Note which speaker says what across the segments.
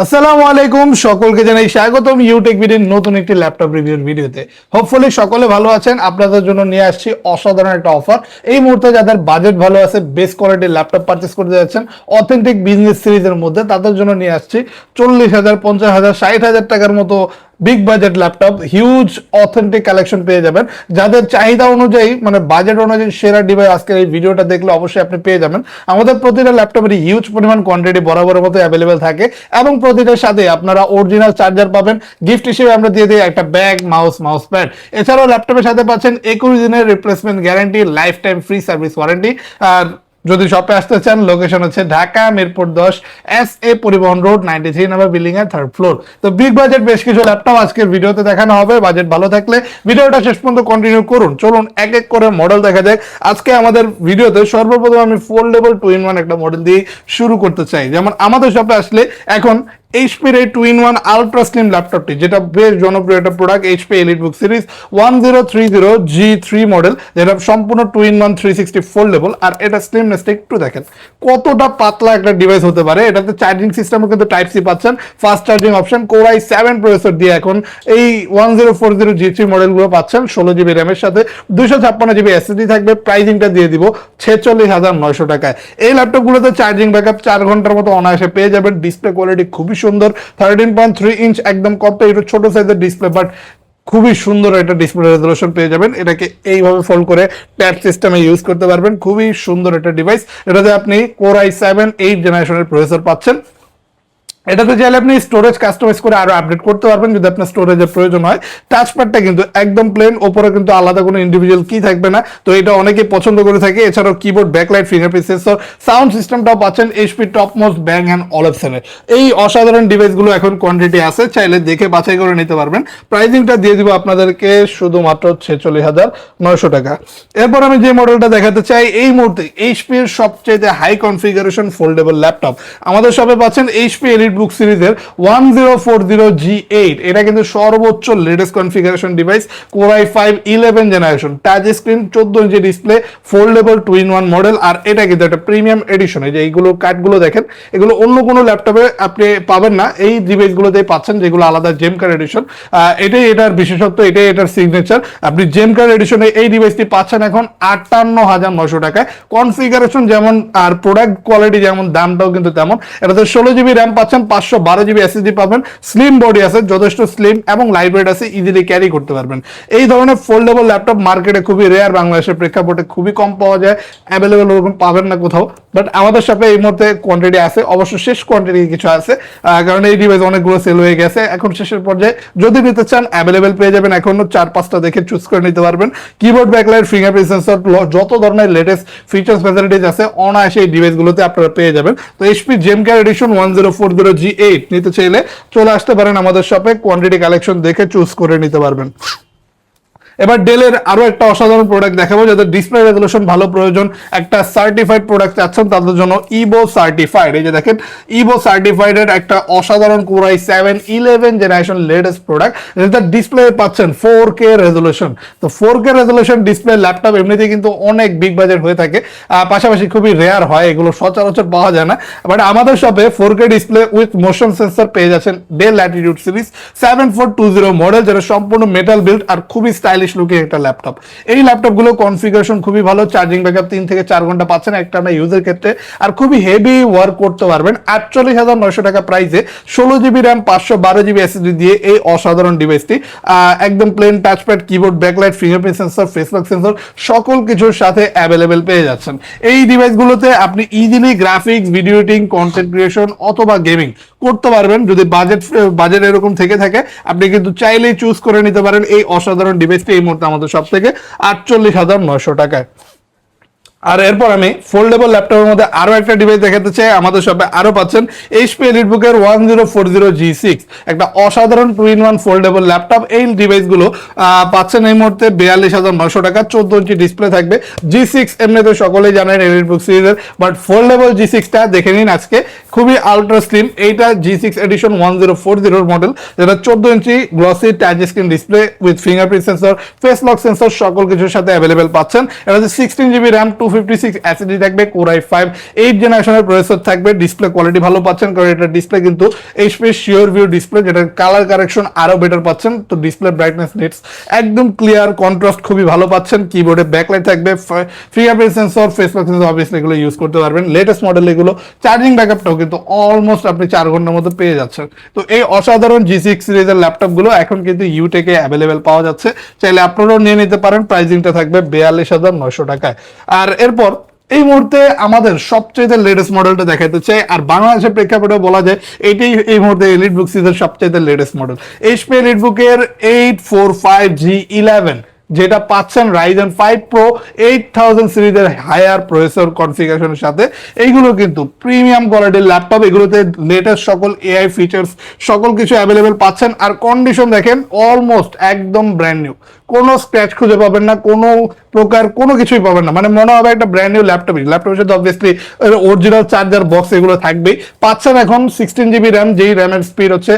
Speaker 1: আসসালামু আলাইকুম, সকলকে জানাই স্বাগতম ইউটেক ভিডিওর নতুন একটি ল্যাপটপ রিভিউর ভিডিওতে। হোপফুলি সকলে ভালো আছেন। আপনাদের জন্য নিয়ে আসছি অসাধারণ একটা অফার। এই মুহূর্তে যাদের বাজেট ভালো আছে, বেস্ট কোয়ালিটির ল্যাপটপ পারচেস করতে যাচ্ছেন অথেন্টিক বিজনেস সিরিজের মধ্যে, তাদের জন্য নিয়ে আসছি 40,000, 50,000, 60,000 টাকার মতো big budget laptop. Huge authentic collection পেয়ে যাবেন। যাদের চাহিদা অনুযায়ী, মানে বাজেট অনুযায়ী সেরা ডিভাইস আজকের এই ভিডিওটা দেখলে অবশ্যই আপনি পেয়ে যাবেন। আমাদের প্রতিটা ল্যাপটপের হিউজ পরিমাণ কোয়ান্টিটি বরাবরের মতো অ্যাভেলেবেল থাকে এবং প্রতিটার সাথে আপনারা অরিজিনাল চার্জার পাবেন। গিফট হিসেবে আমরা দিয়ে দিই একটা ব্যাগ, মাউস প্যাড। এছাড়াও ল্যাপটপের সাথে পাচ্ছেন 21 দিনের replacement guarantee, life time free service warranty. আর যদি শপে আসতে চান, লোকেশন হচ্ছে ঢাকা মিরপুর 10 SA পরিবহন রোড 93 নাম্বার বিল্ডিং এর 3rd ফ্লোর। তো বিগ বাজেট বেশ কিছু ল্যাপটপ আজকের ভিডিওতে দেখানো হবে। বাজেট ভালো থাকলে ভিডিওটা শেষ পর্যন্ত কন্টিনিউ করুন। চলুন এক এক করে মডেল দেখা যাক। আজকে আমাদের ভিডিওতে সর্বপ্রথম আমি ফোল্ডেবল 2-in-1 একটা মডেল দিয়ে শুরু করতে চাই। যেমন আমাদের শপে আসলে এখন এইচপির এই 2-in-1 আলট্রা স্লিম ল্যাপটপটি, যেটা বেশ জনপ্রিয় একটা product, HP EliteBook series 1030G3 model, যেটা সম্পূর্ণ 2-in-1 360 ফোল্ডেবল। আর এটা স্লিমনেসটা একটু দেখেন কতটা পাতলা একটা ডিভাইস হতে পারে। এটাতে চার্জিং সিস্টেমও কিন্তু টাইপ সি পাচ্ছেন, fast charging option, core i7 processor দিয়ে এখন এই 1040G3 মডেলগুলো পাচ্ছেন 16GB র্যামের সাথে, 256GB এসএসডি থাকবে। প্রাইসিংটা দিয়ে দিব 46,900 টাকায়। এই ল্যাপটপগুলোতে চার্জিং ব্যাকআপ 4 ঘন্টার মতো অনায়াসে পেয়ে যাবেন। ডিসপ্লে কোয়ালিটি খুবই সুন্দর, 13.3 ইঞ্চ, একদম কম্প্যাক্ট, ছোট সাইজের ডিসপ্লে, বাট খুবই সুন্দর একটা ডিসপ্লে রেজোলিউশন পেয়ে যাবেন। এটাকে এইভাবে ফোল্ড করে ট্যাব সিস্টেমে ইউজ করতে পারবেন। খুবই সুন্দর একটা ডিভাইস। এটাতে আপনি কোর i7 8 জেনারেশনের প্রসেসর পাচ্ছেন। এটাতে চাইলে আপনি স্টোরেজ কাস্টমাইজ করে আরো আপডেট করতে পারবেন যদি আপনার স্টোরেজের প্রয়োজন হয়। টাচপ্যাডটা কিন্তু একদম প্লেন, ওপরে কিন্তু আলাদা কোনো ইন্ডিভিজুয়াল কি থাকবে না, তো এটা অনেকে পছন্দ করে থাকে। এছাড়াও keyboard, backlight, fingerprint sensor, sound সিস্টেমটাও পাচ্ছেন HP top most bang and অলিপসনের। এই অসাধারণ ডিভাইসগুলো এখন কোয়ান্টিটি আছে, চাইলে দেখে বাছাই করে নিতে পারবেন। প্রাইসিংটা দিয়ে দিব আপনাদেরকে শুধুমাত্র 46,900 টাকা। এরপর আমি যে মডেলটা দেখাতে চাই, এই মুহূর্তে এইচপির সবচেয়ে হাই কনফিগারেশন ফোল্ডেবল ল্যাপটপ আমাদের শপে পাচ্ছেন এইচপি বুক সিরিজের 1040G8। এটা কিন্তু সর্বোচ্চ latest configuration device, core i5 11 generation, touch screen, 14 inch display, foldable 2-in-1 model. আর এটা কিন্তু একটা প্রিমিয়াম এডিশন। এই যে এইগুলো কার্ডগুলো দেখেন, এগুলো অন্য কোনো ল্যাপটপে আপনি পাবেন না, এই ডিভাইসগুলোতেই পাচ্ছেন, যেগুলো আলাদা জেম কার্ড এডিশন। এটাই এটার বিশেষত্ব, এটাই এটার সিগনেচার। আপনি জেম কার্ড এডিশনে এই ডিভাইসটি পাচ্ছেন এখন 58,900 টাকায়। কনফিগারেশন যেমন আর প্রোডাক্ট কোয়ালিটি যেমন, দামটাও কিন্তু তেমন। এটাতে 16GB র্যাম পাচ্ছেন, 512GB এসএসডি পাবেন, স্লিম বডি আছে, যথেষ্ট স্লিম এবং লাইট ওয়েট আছে, ইজিলি ক্যারি করতে পারবেন। এই ধরনের ফোল্ডেবল ল্যাপটপ মার্কেটে খুবই রেয়ার, বাংলাদেশের প্রেক্ষাপটে খুবই কম পাওয়া যায়, অ্যাভেলেবেল ওরকম পাবেন না কোথাও। বাট আমাদের শপে এই মুহূর্তে কোয়ান্টিটি আছে, অবশ্য শেষ কোয়ান্টিটি কিছু আছে, কারণ এই ডিভাইস অনেকগুলো সেল হয়ে গেছে। এখন শেষের পর্যায়ে যদি নিতে চান অ্যাভেলেবেল পেয়ে যাবেন, এখনো 4-5টা দেখে চুজ করে নিতে পারবেন। কিবোর্ড, ব্যাকলাইট, ফিঙ্গারপ্রিন্ট সেন্সর, যত ধরনের লেটেস্ট ফিচার্স ফ্যাসিলিটিস আছে অনায়াসে এই ডিভাইসগুলোতে আপনারা পেয়ে যাবেন। তো এইচপি জেমকার এডিশন 1040G8 নিতে চাইলে চলে আসতে পারেন আমাদের শপে, কোয়ান্টিটি কালেকশন দেখে চুজ করে নিতে পারবেন। এবার ডেলের আরো একটা অসাধারণ প্রোডাক্ট দেখাবো। যাদের ডিসপ্লে রেজোলিউশন ভালো প্রয়োজন, একটা সার্টিফাইড প্রোডাক্ট চাচ্ছেন, তাদের জন্য ইভো সার্টিফাইড। এই যে দেখেন, ইভো সার্টিফাইড এর একটা অসাধারণ core i7 11 generation latest product, যেটা ডিসপ্লে পাচ্ছেন 4K রেজোলিউশন। তো 4K রেজোলিউশন ডিসপ্লে ল্যাপটপ এমনিতেই কিন্তু অনেক বিগ বাজেট হয়ে থাকে, পাশাপাশি খুবই রেয়ার হয়, এগুলো সচরাচর পাওয়া যায় না। বাট আমাদের শপে 4K display with motion sensor পেয়ে যাচ্ছেন ডেল ল্যাটিটিউড সিরিজ 7420 মডেল, যেটা সম্পূর্ণ মেটাল বিল্ড আর খুবই স্টাইলিশ লুকের একটা ল্যাপটপ। এই ল্যাপটপগুলো কনফিগারেশন খুবই ভালো, চার্জিং ব্যাকআপ 3 থেকে 4 ঘন্টা পাচ্ছেন একটা না ইউজের ক্ষেত্রে, আর খুবই হেভি ওয়ার্ক করতে পারবেন। 48,900 টাকা প্রাইসে 16GB র্যাম, 512GB এসএসডি দিয়ে এই অসাধারণ ডিভাইসটি একদম plain touchpad, keyboard, backlight, fingerprint sensor, face lock sensor সকল কিছুর সাথে অ্যাভেলেবেল পেয়ে যাচ্ছেন। এই ডিভাইসগুলোতে আপনি easily graphics, video editing, content creation অথবা গেমিং করতে পারবেন। যদি বাজেট এরকম থেকে থাকে, আপনি কিন্তু চাইলেই চুজ করে নিতে পারেন এই অসাধারণ ডিভাইসটি এই মুহূর্তে আমাদের সব থেকে 48,900 টাকায়। আর এরপর আমি ফোল্ডেবল ল্যাপটপের মধ্যে আরো একটা ডিভাইস দেখাতে চাই। আমাদের শপে আরো পাচ্ছেন এইচপি এলিটবুকের 1040G6, একটা অসাধারণ 2-in-1 ফোল্ডেবল ল্যাপটপ। এই ডিভাইসগুলো পাচ্ছেন এই মুহূর্তে 42,900 টাকা। 14 ইঞ্চি ডিসপ্লে থাকবে। G6 এমনিতে সকলেই জানেন এলিটবুক সিরিজের, বাট ফোল্ডেবল G6টা দেখে নিন আজকে, খুবই আলট্রা স্লিম। এইটা G6 এডিশন 1040 মডেল, যেটা 14 inch glossy touch screen display with fingerprint sensor, face lock sensor সকল কিছুর সাথে অ্যাভেলেবেল পাচ্ছেন। এটা 16GB র্যাম, 256 256 এসএসডি থাকবে, Core i5 8 জেনারেশনের প্রসেসর থাকবে, ডিসপ্লে কোয়ালিটি ভালো পাচ্ছেন কারণ এটা ডিসপ্লে কিন্তু এইচপি শিওর ভিউ ডিসপ্লে, যেটা কালার কারেকশন আরো বেটার পাচ্ছেন। তো ডিসপ্লে ব্রাইটনেস নিটস একদম ক্লিয়ার, কন্ট্রাস্ট খুবই ভালো পাচ্ছেন। কিবোর্ডে ব্যাকলাইট থাকবে, fingerprint sensor, face lock sensor obviously এগুলো ইউজ করতে পারবেন। লেটেস্ট মডেল এগুলো। চার্জিং ব্যাকআপটাও কিন্তু অলমোস্ট আপনি 4 ঘন্টার মতো পেয়ে যাচ্ছেন। তো এই অসাধারণ G6 সিরিজের ল্যাপটপগুলো এখন কিন্তু ইউটেকে অ্যাভেলেবেল পাওয়া যাচ্ছে, চাইলে আপনারাও নিয়ে নিতে পারেন। প্রাইসিংটা থাকবে 42,900 টাকায়। আর এরপর এই মুহূর্তে আমাদের সবচেয়ে লেটেস্ট মডেলটা দেখাতে চাই, আর বাংলাদেশের প্রেক্ষাপটে বলা যায় এটাই এই মুহূর্তে এলিটবুক সিরিজের সবচেয়ে লেটেস্ট মডেল, এইচপি এলিটবুকের 845G11, যেটা পাচ্ছেন Ryzen 5 Pro 8000 সিরিজের হায়ার প্রসেসর কনফিগারেশনের সাথে। এইগুলো কিন্তু প্রিমিয়াম কোয়ালিটির ল্যাপটপ, এগুলোতে লেটেস্ট সকল এআই ফিচার্স সকল কিছু অ্যাভেলেবেল পাচ্ছেন। আর কন্ডিশন দেখেন অলমোস্ট একদম ব্র্যান্ড নিউ, কোনো স্ক্র্যাচ খুঁজে পাবেন না, কোনো প্রকার কোনো কিছুই পাবেন না, মানে মনে হবে একটা ব্র্যান্ড নিউ ল্যাপটপের সাথে অবভিয়াসলি অরিজিনাল চার্জার বক্স এগুলো থাকবেই। পাচ্ছেন এখন 16GB র্যাম, যেই র্যামের স্পিড হচ্ছে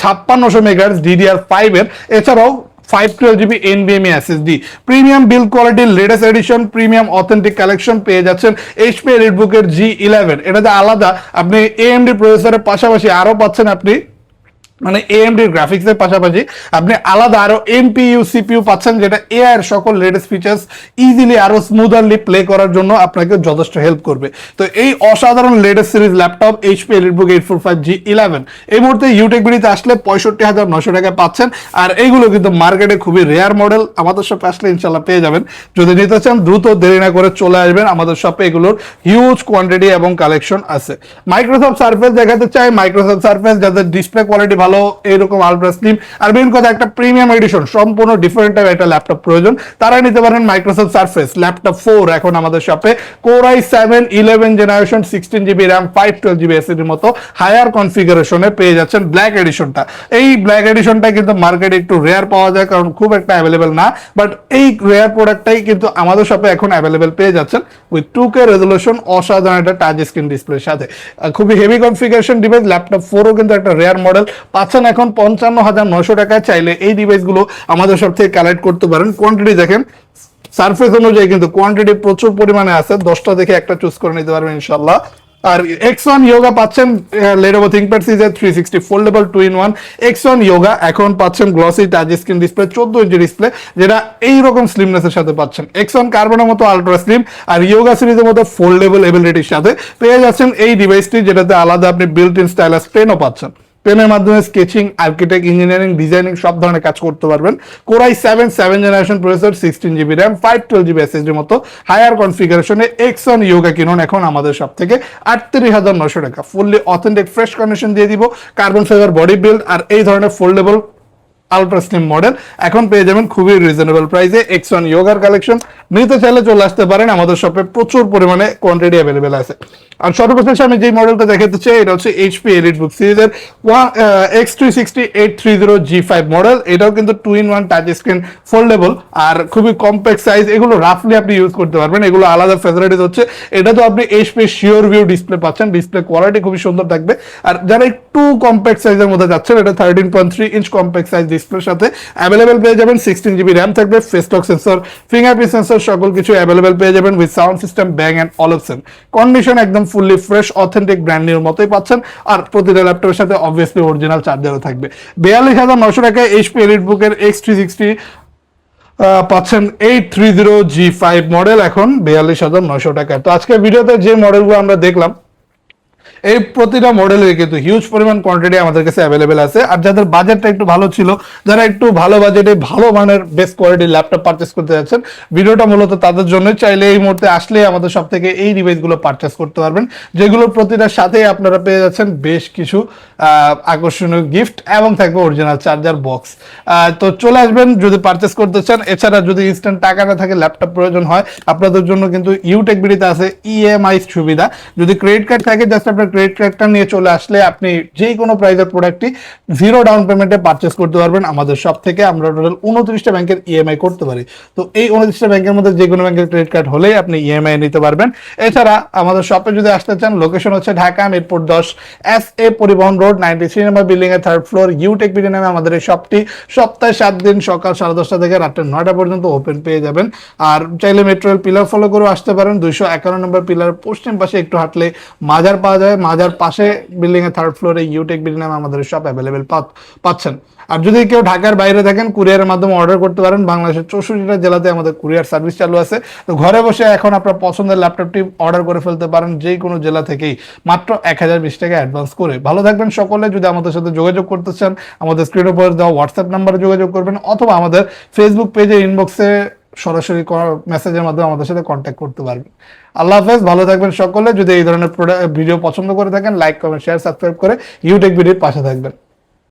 Speaker 1: 5600 মেগাহার্টজ DDR5 এর, এছাড়াও 512GB NVMe SSD, premium build কোয়ালিটির latest edition, premium authentic collection পেয়ে যাচ্ছেন এইচপি এলিটবুকের G11। এটাতে আলাদা আপনি AMD প্রসেসরের পাশাপাশি আরো পাচ্ছেন আপনি মানে AMD গ্রাফিক্স এর পাশাপাশি আপনি আলাদা আরো NPU CPU পাচ্ছেন, যেটা AI এর সকল লেটেস্ট ফিচার্স ইজিলি আরো স্মুদারলি প্লে করার জন্য আপনাকে যথেষ্ট হেল্প করবে। তো এই অসাধারণ latest series laptop HP EliteBook 845G11 এই মুহূর্তে ইউটেক বিডিতে আসলে 65,900 টাকায় পাচ্ছেন। আর এইগুলো কিন্তু মার্কেটে খুবই রেয়ার মডেল, আমাদের শপে আসলে ইনশাল্লাহ পেয়ে যাবেন। যদি নিতে চান দ্রুত দেরি না করে চলে আসবেন আমাদের শপে, এগুলোর হিউজ কোয়ান্টিটি এবং কালেকশন আছে। মাইক্রোসফট সারফেস দেখাতে চাই, মাইক্রোসফট সারফেস যাদের ডিসপ্লে কোয়ালিটি ভালো, এইরকম আলট্রা স্লিম আর মেইন কথা একটা প্রিমিয়াম এডিশন সম্পূর্ণ ডিফারেন্ট টাইপ একটা ল্যাপটপ প্রয়োজন, তারা নিতে পারেন মাইক্রোসফট সারফেস ল্যাপটপ 4 এখন আমাদের শপে। Core i7 11 generation 16GB RAM 512GB SSD এর মতো হায়ার কনফিগারেশনে পেয়ে যাচ্ছেন ব্ল্যাক এডিশনটা। এই ব্ল্যাক এডিশনটা কিন্তু মার্কেটে একটু রেয়ার পাওয়া যায় কারণ খুব একটা অ্যাভেলেবেল না, বাট এই রেয়ার প্রোডাক্টটাই কিন্তু আমাদের শপে এখন অ্যাভেলেবেল পেয়ে যাচ্ছেন উইথ 2K রেজোলিউশন, অসাধারণ একটা টাচ স্ক্রিন ডিসপ্লের সাথে। খুবই হেভি কনফিগারেশন ডিভাইস, ল্যাপটপ 4ও কিন্তু একটা রেয়ার মডেল পাচ্ছেন এখন 55,900 টাকায়। চাইলে এই ডিভাইসগুলো আমাদের সব থেকে কালেক্ট করতে পারেন। কোয়ান্টিটি দেখেন সারফেস অনুযায়ী কিন্তু কোয়ান্টিটি প্রচুর পরিমাণে আছে, 10টা দেখে একটা চুজ করে নিতে পারবেন ইনশাল্লাহ। আর X1 Yoga পাচ্ছেন Lenovo ThinkPad সিরিজের 360 ফোল্ডেবল 2-in-1 X1 Yoga এখন পাচ্ছেন glossy touch screen display 14 inch display, যেটা এইরকম স্লিমনেসের সাথে পাচ্ছেন। X1 কার্বনের মতো আলট্রা স্লিম আর Yoga সিরিজের মতো ফোল্ডেবল এবিলিটির সাথে পেয়ে যাচ্ছেন এই ডিভাইসটি, যেটাতে আলাদা আপনি বিল্ট ইন স্টাইলাস পেনও পাচ্ছেন। পেনের মাধ্যমে স্কেচিং, আর্কিটেক্ট, ইঞ্জিনিয়ারিং, ডিজাইনিং সব ধরনের কাজ করতে পারবেন। Core i7 7 generation processor, 16GB RAM 512GB SSD এর মতো হায়ার কনফিগারেশনে X1 Yoga কিনুন এখন আমাদের সব থেকে 38,900 টাকা। ফুললি অথেন্টিক ফ্রেশ কন্ডিশন দিয়ে দিব, কার্বন ফাইবার বডি বিল্ড আর এই ধরনের ফোল্ডেবল আলট্রা স্লিম মডেল এখন পেয়ে যাবেন খুবই রিজনেবল প্রাইসে। X1 Yoga কালেকশন নিতে চাইলে চলে আসতে পারেন আমাদের শপে, প্রচুর পরিমাণে কোয়ান্টিটি অ্যাভেলেবেল আছে। আর সর্বশেষ আমি যে মডেলটা দেখাতে চাই এটা হচ্ছে এইচপি এলিটবুক সিরিজের X360 830G5 মডেল। এটাও কিন্তু 2-in-1 টাচ স্ক্রিন ফোল্ডেবল আর খুবই কম্প্যাক্ট সাইজ, এগুলো রাফলি আপনি ইউজ করতে পারবেন। এগুলো আলাদা ফ্যাসিলিটিস হচ্ছে, এটা তো আপনি এইচপি শিওর ভিউ ডিসপ্লে পাচ্ছেন, ডিসপ্লে কোয়ালিটি খুবই সুন্দর থাকবে। আর যারা একটু কম্প্যাক্ট সাইজের মধ্যে যাচ্ছেন, এটা 13.3 ইঞ্চ কম্প্যাক্ট সাইজ ডিসপ্লের সাথে অ্যাভেলেবেল পেয়ে যাবেন। 16GB র্যাম থাকবে, face lock sensor, fingerprint sensor সকল কিছু অ্যাভেলেবেল পেয়ে যাবেন with sound system, bang and Olufsen. Condition একদম ফুললি ফ্রেশ অথেন্টিক ব্র্যান্ড নিউর মতোই পাচ্ছেন। আর প্রতিটা ল্যাপটপের সাথে অবভিয়াসলি অরিজিনাল চার্জারও থাকবে। 42,900 টাকায় এইচপি এলিটবুকের X360 পাচ্ছেন 830G5 মডেল এখন 42,900 টাকায়। তো আজকের ভিডিওতে যে মডেলগুলো আমরা দেখলাম এই প্রতিটা মডেলের কিন্তু হিউজ পরিমাণ কোয়ান্টিটি আমাদের কাছে অ্যাভেলেবেল আছে। আর যাদের বাজেটটা একটু ভালো ছিল, যারা একটু ভালো বাজেটে ভালো মানের বেস্ট কোয়ালিটির ল্যাপটপ পারচেস করতে যাচ্ছেন, ভিডিওটা মূলত তাদের জন্য। চাইলে এই মুহূর্তে আসলে আমাদের সব থেকে এই ডিভাইসগুলো পারচেস করতে পারবেন, যেগুলোর প্রতিটার সাথে আপনারা পেয়ে যাচ্ছেন বেশ কিছু আকর্ষণীয় গিফট এবং থাকবে অরিজিনাল চার্জার বক্স। তো চলে আসবেন যদি পারচেস করতে চান। এছাড়া যদি ইনস্ট্যান্ট টাকা না থাকে, ল্যাপটপ প্রয়োজন হয়, আপনাদের জন্য কিন্তু ইউটেক বিডিতে আছে EMI সুবিধা। যদি ক্রেডিট কার্ড থাকে জাস্ট আপনার আপনার ক্রেডিট কার্ডটা নিয়ে চলে আসলে আপনি যে কোনো প্রাইজের প্রোডাক্টটি জিরো ডাউন পেমেন্টে পারচেস করতে পারবেন আমাদের শপ থেকে। আমরা টোটাল 29টা ব্যাংকের ইএমআই করতে পারি। তো এই 29টা ব্যাংকের মধ্যে যে কোনো ব্যাংকের ক্রেডিট কার্ড হলেই আপনি ইএমআই নিতে পারবেন। এছাড়া আমাদের শপে যদি আসতে চান, লোকেশন হচ্ছে ঢাকা মিরপুর 10 SA পরিবহন রোড 93 নম্বর বিল্ডিং এর 3rd ফ্লোর, ইউটেক বিডি নামে আমাদের এই শপটি সপ্তাহে 7 দিন সকাল 10:30 থেকে রাত 9টা পর্যন্ত ওপেন পেয়ে যাবেন। আর চাইলে মেট্রো রেল পিলার ফলো করে আসতে পারেন। 251 নম্বর পিলার পশ্চিম পাশে একটু হাঁটলে মাজার পাওয়া যায়। মাজার পাশে বিল্ডিং এর 3rd ফ্লোরে ইউটেক বিডি নামে আমাদের শপ অ্যাভেলেবেল পাচ্ছেন। আর যদি কেউ ঢাকার বাইরে থাকেন, কুরিয়ারের মাধ্যমে অর্ডার করতে পারেন। বাংলাদেশের 64টা জেলাতে আমাদের কুরিয়ার সার্ভিস চালু আছে। তো ঘরে বসে এখন আপনার পছন্দের ল্যাপটপটি অর্ডার করে ফেলতে পারেন যে কোনো জেলা থেকেই, মাত্র 1020 টাকা অ্যাডভান্স করে। ভালো থাকবেন সকলে। যদি আমাদের সাথে যোগাযোগ করতে চান, আমাদের স্ক্রিনের উপর দেওয়া হোয়াটসঅ্যাপ নাম্বারে যোগাযোগ করবেন, অথবা আমাদের ফেসবুক পেজে ইনবক্সে সরাসরি মেসেজের মাধ্যমে আমাদের সাথে কন্ট্যাক্ট করতে পারবেন। আল্লাহ হাফেজ, ভালো থাকবেন সকলে। যদি এই ধরনের ভিডিও পছন্দ করে থাকেন, লাইক কমেন্ট শেয়ার সাবস্ক্রাইব করে ইউটেক ভিডিওর পাশে থাকবেন।